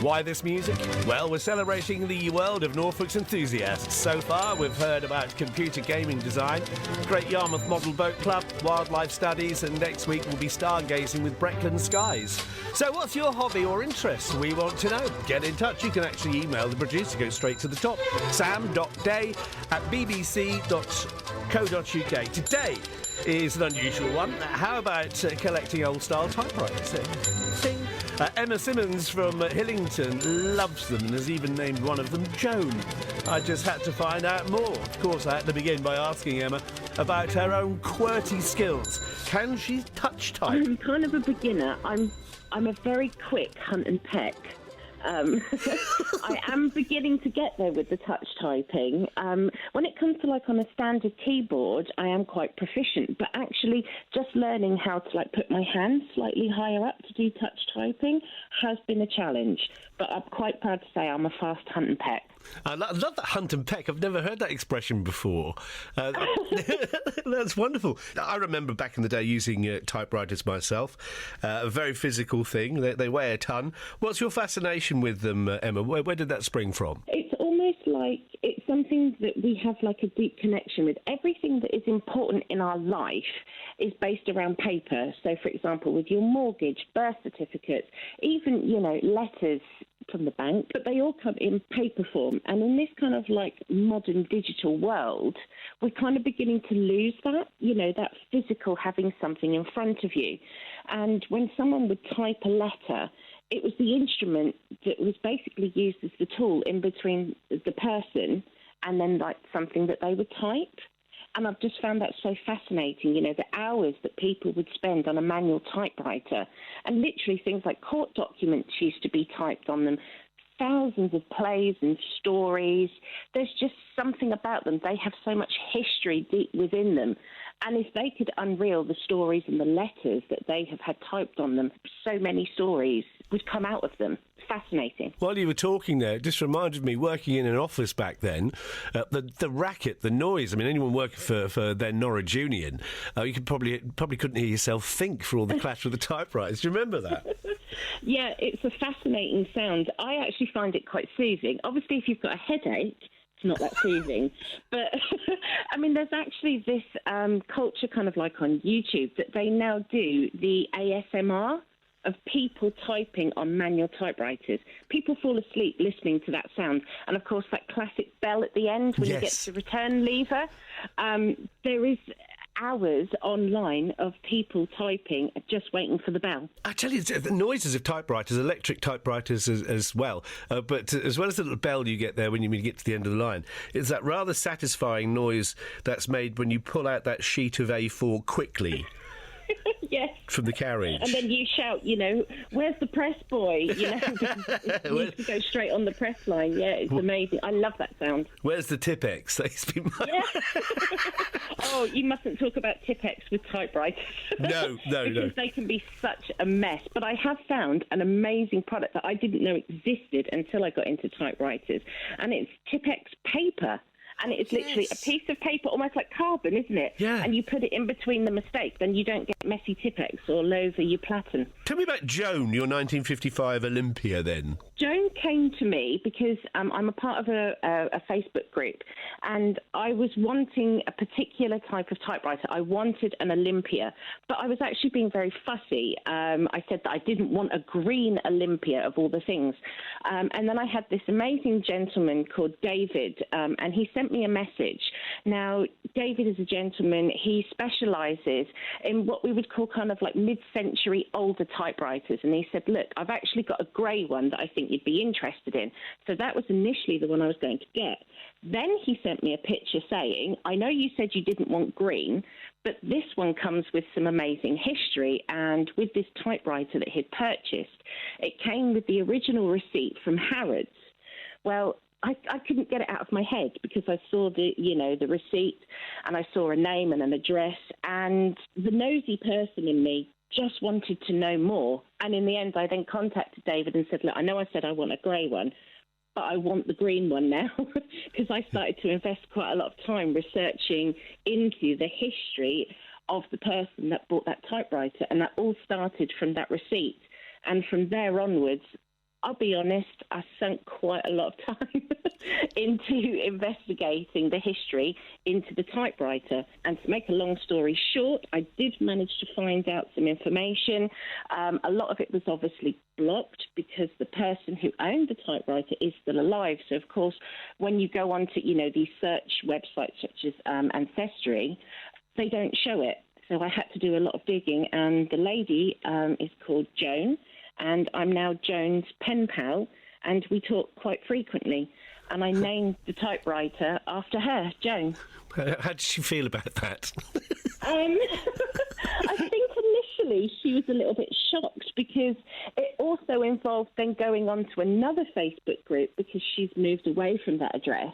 Why this music? Well, we're celebrating the world of Norfolk's enthusiasts. So far, we've heard about computer gaming design, Great Yarmouth Model Boat Club, wildlife studies, and next week we'll be stargazing with Breckland Skies. So what's your hobby or interest? We want to know. Get in touch. You can actually email the producer, go straight to the top, sam.day@bbc.co.uk. Today is an unusual one. How about collecting old-style typewriters? Emma Simmons from Hillington loves them and has even named one of them Joan. I just had to find out more. Of course, I had to begin by asking Emma about her own QWERTY skills. Can she touch type? I'm kind of a beginner. I'm a very quick hunt and peck. I am beginning to get there with the touch typing. When it comes to on a standard keyboard, I am quite proficient, but actually just learning how to put my hands slightly higher up to do touch typing has been a challenge. But I'm quite proud to say I'm a fast hunt and peck. I love that hunt and peck. I've never heard that expression before. That's wonderful. I remember back in the day using typewriters myself. A very physical thing. They weigh a ton. What's your fascination with them, Emma? Where did that spring from? It's almost like it's something that we have a deep connection with. Everything that is important in our life is based around paper. So, for example, with your mortgage, birth certificates, even, letters from the bank, but they all come in paper form. And in this kind of modern digital world, we're kind of beginning to lose that, that physical having something in front of you. And when someone would type a letter, it was the instrument that was basically used as the tool in between the person and then something that they would type. And I've just found that so fascinating, the hours that people would spend on a manual typewriter, and literally things like court documents used to be typed on them, thousands of plays and stories. There's just something about them. They have so much history deep within them. And if they could unreel the stories and the letters that they have had typed on them, so many stories would come out of them. Fascinating. While you were talking there, it just reminded me, working in an office back then, the racket, the noise. I mean, anyone working for then Norwich Union, you could probably couldn't hear yourself think for all the clatter of the typewriters. Do you remember that? Yeah, it's a fascinating sound. I actually find it quite soothing. Obviously, if you've got a headache, it's not that soothing. But, I mean, there's actually this culture kind of on YouTube that they now do the ASMR of people typing on manual typewriters. People fall asleep listening to that sound. And, of course, that classic bell at the end when you get to the return lever. There is hours online of people typing, just waiting for the bell. I tell you, the noises of typewriters, electric typewriters as well, but as well as the little bell you get there when you get to the end of the line, it's that rather satisfying noise that's made when you pull out that sheet of A4 quickly. Yes. From the carriage. And then you shout, where's the press boy? It needs to go straight on the press line. Yeah, it's amazing. I love that sound. Where's the Tipex? That's been yeah. Oh, you mustn't talk about Tipex with typewriters. No. Because they can be such a mess. But I have found an amazing product that I didn't know existed until I got into typewriters. And it's Tipex paper. And it's literally a piece of paper, almost like carbon, isn't it? Yeah. And you put it in between the mistakes, then you don't get messy Tipex all over your platen. Tell me about Joan, your 1955 Olympia, then. Joan came to me because I'm a part of a Facebook group, and I was wanting a particular type of typewriter. I wanted an Olympia, but I was actually being very fussy. I said that I didn't want a green Olympia of all the things. And then I had this amazing gentleman called David, and he sent me a message. Now, David is a gentleman. He specialises in what we would call kind of mid-century older typewriters. And he said, look, I've actually got a grey one that I think you'd be interested in. So that was initially the one I was going to get. Then he sent me a picture saying, I know you said you didn't want green, but this one comes with some amazing history. And with this typewriter that he'd purchased, it came with the original receipt from Harrods. Well, I couldn't get it out of my head because I saw the receipt and I saw a name and an address, and the nosy person in me just wanted to know more. And in the end, I then contacted David and said, look, I know I said I want a grey one, but I want the green one now because I started to invest quite a lot of time researching into the history of the person that bought that typewriter. And that all started from that receipt. And from there onwards, I'll be honest, I sunk quite a lot of time into investigating the history into the typewriter. And to make a long story short, I did manage to find out some information. A lot of it was obviously blocked because the person who owned the typewriter is still alive. So, of course, when you go onto, these search websites such as Ancestry, they don't show it. So I had to do a lot of digging. And the lady is called Joan. And I'm now Joan's pen pal, and we talk quite frequently. And I named the typewriter after her, Joan. How did she feel about that? I think initially she was a little bit shocked because it also involved then going on to another Facebook group because she's moved away from that address.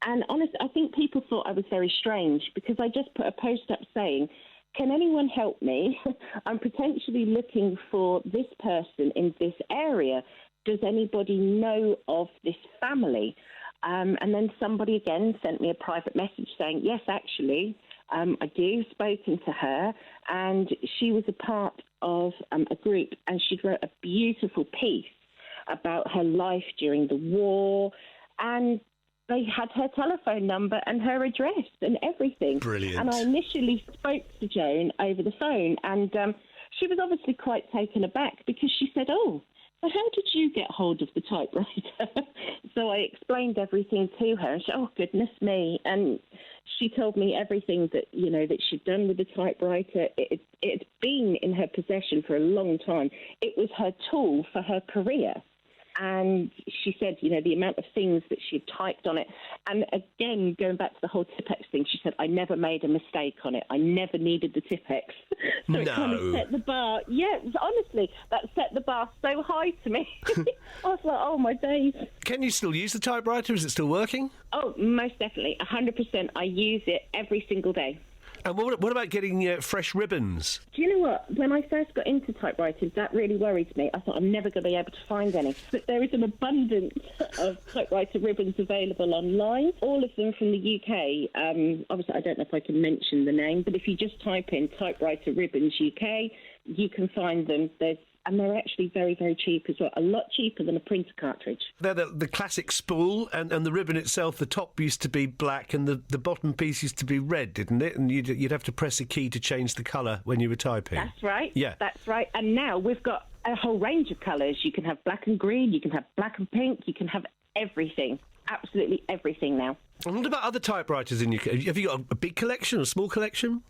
And honestly, I think people thought I was very strange because I just put a post up saying, can anyone help me? I'm potentially looking for this person in this area. Does anybody know of this family? And then somebody again sent me a private message saying, yes, actually, I do, spoken to her, and she was a part of a group, and she'd wrote a beautiful piece about her life during the war, and they had her telephone number and her address and everything. Brilliant. And I initially spoke to Joan over the phone, and she was obviously quite taken aback because she said, oh, so how did you get hold of the typewriter? So I explained everything to her, and she said, oh, goodness me. And she told me everything that, that she'd done with the typewriter. It had been in her possession for a long time. It was her tool for her career. And she said, the amount of things that she had typed on it. And again, going back to the whole Tipex thing, she said, I never made a mistake on it. I never needed the Tipex. So it kind of set the bar. Yeah, honestly, that set the bar so high to me. I was like, oh, my days. Can you still use the typewriter? Is it still working? Oh, most definitely. 100%. I use it every single day. And what about getting fresh ribbons? Do you know what? When I first got into typewriters, that really worried me. I thought I'm never going to be able to find any. But there is an abundance of typewriter ribbons available online, all of them from the UK. Obviously, I don't know if I can mention the name, but if you just type in typewriter ribbons UK, you can find them. And they're actually very, very cheap as well. A lot cheaper than a printer cartridge. They're the classic spool, and the ribbon itself, the top used to be black and the bottom piece used to be red, didn't it? And you'd have to press a key to change the colour when you were typing. That's right. Yeah. That's right. And now we've got a whole range of colours. You can have black and green, you can have black and pink, you can have everything. Absolutely everything now. And what about other typewriters in your... Have you got a big collection, a small collection?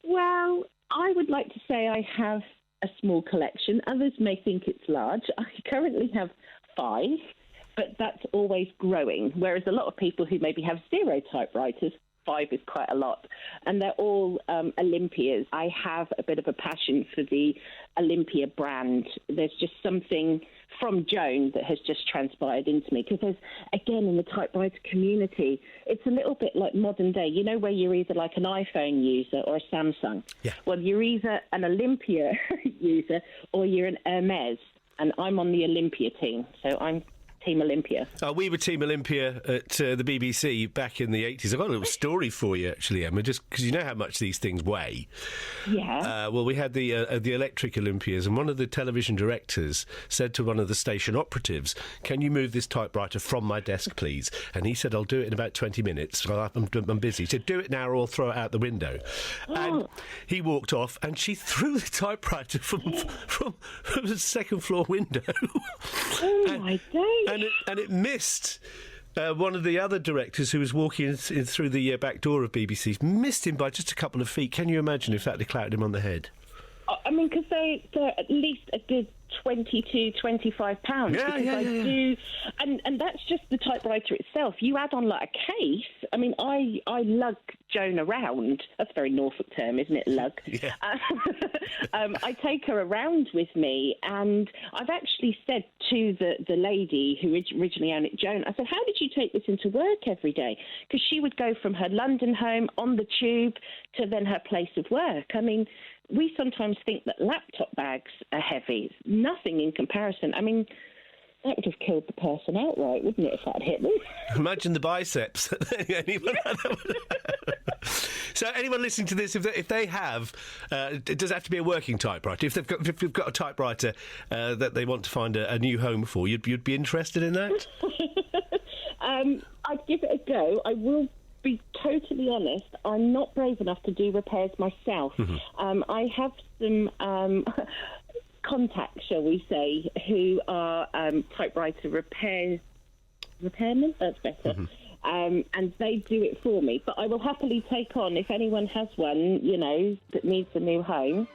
Well, I would like to say I have a small collection. Others may think it's large. I currently have 5, but that's always growing, whereas a lot of people who maybe have 0 typewriters, 5 is quite a lot. And they're all Olympias. I have a bit of a passion for the Olympia brand. There's just something from Joan that has just transpired into me, because there's, again, in the typewriter community, it's a little bit like modern day, where you're either like an iPhone user or a Samsung. Yeah. Well, you're either an Olympia user or you're an Hermes, and I'm on the Olympia team, so I'm Team Olympia. We were Team Olympia at the BBC back in the 80s. I've got a little story for you, actually, Emma, just because you know how much these things weigh. Yeah. Well, we had the electric Olympias, and one of the television directors said to one of the station operatives, can you move this typewriter from my desk, please? And he said, I'll do it in about 20 minutes. I'm busy. He said, do it now or I'll throw it out the window. Oh. And he walked off, and she threw the typewriter from the second floor window. Oh, my days. And it missed one of the other directors who was walking in through the back door of BBC, missed him by just a couple of feet. Can you imagine if that had clattered him on the head? I mean, because they're at least a good £22, £25. Yeah. And that's just the typewriter itself. You add on like a case. I mean, I lug Joan around. That's a very Norfolk term, isn't it? Lug. Yeah. I take her around with me, and I've actually said to the lady who originally owned it, Joan, I said, how did you take this into work every day? Because she would go from her London home on the tube to then her place of work. I mean, we sometimes think that laptop bags are heavy. It's nothing in comparison. I mean, That would have killed the person outright, wouldn't it, if that had hit them? Imagine the biceps. So anyone listening to this, if they have, it does have to be a working typewriter. If you've got a typewriter that they want to find a new home for, you'd be interested in that? I'd give it a go. I will be totally honest. I'm not brave enough to do repairs myself. I have some contacts, shall we say, who are typewriter repairmen. That's better. And they do it for me. But I will happily take on, if anyone has one, that needs a new home,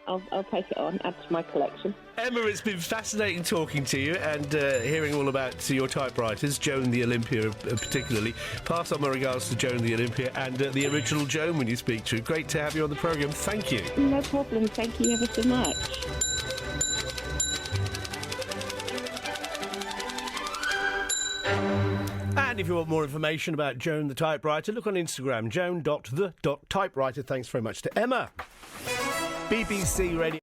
I'll take it on, add to my collection. Emma, it's been fascinating talking to you and hearing all about your typewriters, Joan the Olympia particularly. Pass on my regards to Joan the Olympia and the original Joan when you speak to her. Great to have you on the programme. Thank you. No problem. Thank you ever so much. And if you want more information about Joan the Typewriter, look on Instagram, joan.the.typewriter. Thanks very much to Emma. BBC Radio